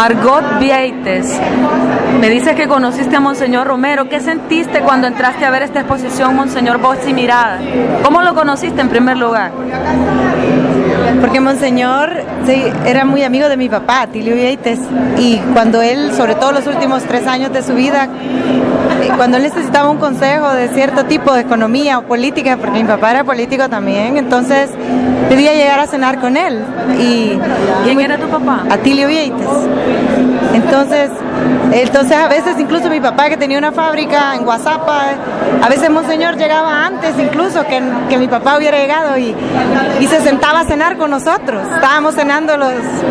Margot Vieites, me dices que conociste a Monseñor Romero. ¿Qué sentiste cuando entraste a ver esta exposición, Monseñor Voz y Mirada? ¿Cómo lo conociste en primer lugar? Porque Monseñor sí, era muy amigo de mi papá, Atilio Vieites, y cuando él, sobre todo los últimos 3 años de su vida, cuando él necesitaba un consejo de cierto tipo de economía o política, porque mi papá era político también, entonces pedía llegar a cenar con él. ¿Quién era tu papá? Atilio Vieites. Entonces a veces incluso mi papá, que tenía una fábrica en Guazapa, a veces Monseñor llegaba antes incluso que mi papá hubiera llegado y se sentaba a cenar con nosotros. Estábamos cenando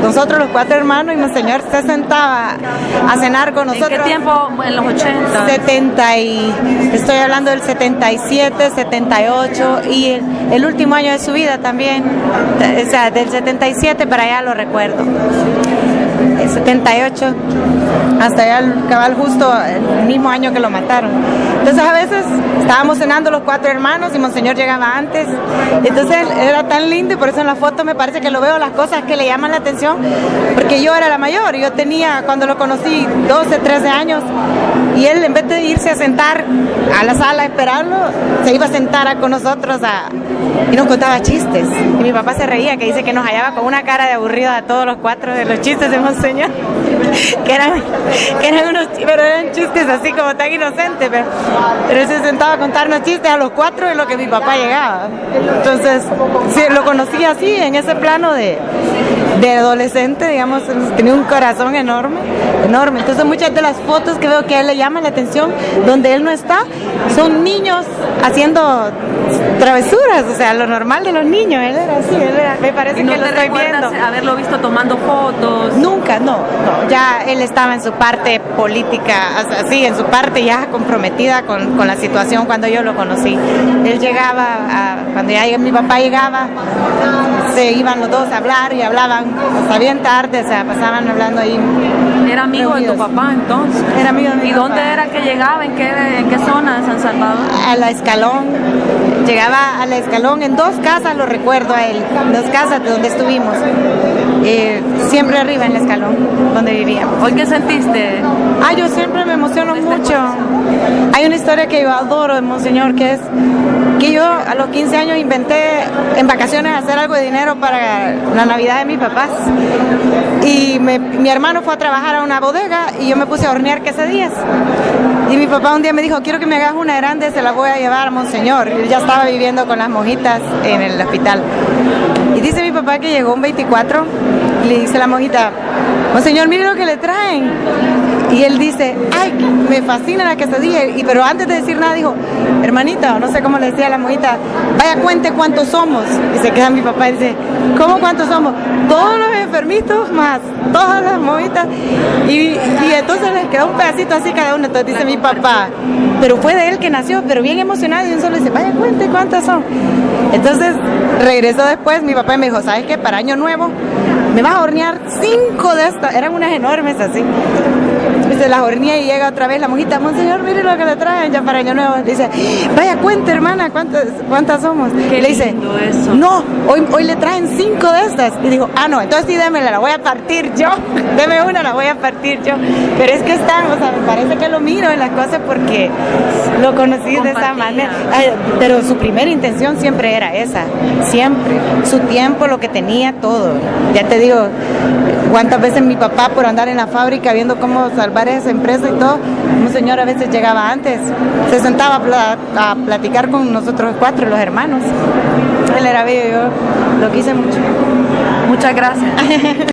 nosotros los 4 hermanos y Monseñor se sentaba a cenar con nosotros. ¿En qué tiempo? ¿En los 80? Estoy hablando del 77, 78 y el último año de su vida también, o sea, del 77 para allá lo recuerdo. El 78 hasta allá el cabal, justo el mismo año que lo mataron. Entonces a veces estábamos cenando los 4 hermanos y Monseñor llegaba antes. Entonces era tan lindo y por eso en la foto me parece que lo veo las cosas que le llaman la atención, porque yo era la mayor, yo tenía cuando lo conocí 12, 13 años y él, en vez de irse a sentar a la sala a esperarlo, se iba a sentar con nosotros y nos contaba chistes. Y mi papá se reía, que dice que nos hallaba con una cara de aburrido a todos los 4 de los chistes de Monseñor, que eran chistes así como tan inocentes, pero él se sentaba a contarnos chistes a los 4 de lo que mi papá llegaba. Entonces sí, lo conocí así, en ese plano de adolescente, digamos, tenía un corazón enorme. Entonces muchas de las fotos que veo que a él le llaman la atención, donde él no está, son niños haciendo travesuras, o sea, lo normal de los niños. Él era así, me parece que lo estoy viendo. ¿Haberlo visto tomando fotos? Nunca, no, ya él estaba en su parte política, así, en su parte ya comprometida con la situación cuando yo lo conocí. Él llegaba, cuando ya mi papá llegaba, se iban los dos a hablar y hablaban hasta bien tarde, o sea, pasaban hablando ahí. ¿Era amigo de tu papá entonces? Era amigo de mi papá. ¿Y dónde era que llegaba? ¿En qué zona de San Salvador? A la Escalón. Llegaba a la Escalón, en 2 casas lo recuerdo a él, 2 casas de donde estuvimos. Siempre arriba en la Escalón, donde vivíamos. ¿Hoy qué sentiste? Yo siempre me emociono mucho. Hay una historia que yo adoro de Monseñor, que es que yo a los 15 años inventé en vacaciones hacer algo de dinero para la Navidad de mis papás. Y mi hermano fue a trabajar a una bodega y yo me puse a hornear quesadillas. Y mi papá un día me dijo, quiero que me hagas una grande, se la voy a llevar a Monseñor. Él ya estaba viviendo con las monjitas en el hospital. Y dice mi papá que llegó un 24 y le dice a la monjita, Monseñor, mire lo que le traen. Y él dice, ay, me fascina la quesadilla. Pero antes de decir nada dijo, hermanita, no sé cómo le decía a la monjita, vaya cuente cuántos somos. Y se queda mi papá y dice, ¿cómo cuántos somos? Todos los enfermitos más todas las monjitas. Y entonces les quedó un pedacito así cada uno. Entonces dice mi papá, pero fue de él que nació, pero bien emocionado. Y un solo dice, vaya cuente cuántas son. Entonces regresó después mi papá y me dijo, ¿sabes qué? Para Año Nuevo me vas a hornear 5 de estas. Eran unas enormes así. Se las hornea y llega otra vez la monjita, Monseñor, mire lo que le traen ya para Año Nuevo. Le dice, vaya cuenta hermana, ¿cuántas somos? Qué le dice, eso. no, hoy le traen 5 de estas. Y dijo, no, entonces sí démela, la voy a partir yo. Deme una, la voy a partir yo. Pero es que están, o sea, me parece que lo miro en las cosas porque lo conocí de esa manera. Pero su primera intención siempre era esa, siempre. Su tiempo, lo que tenía, todo. Ya te digo, cuántas veces mi papá por andar en la fábrica viendo cómo salvar esa empresa y todo, un señor a veces llegaba antes, se sentaba a platicar con nosotros 4, los hermanos. Él era bello, yo lo quise mucho. Muchas gracias.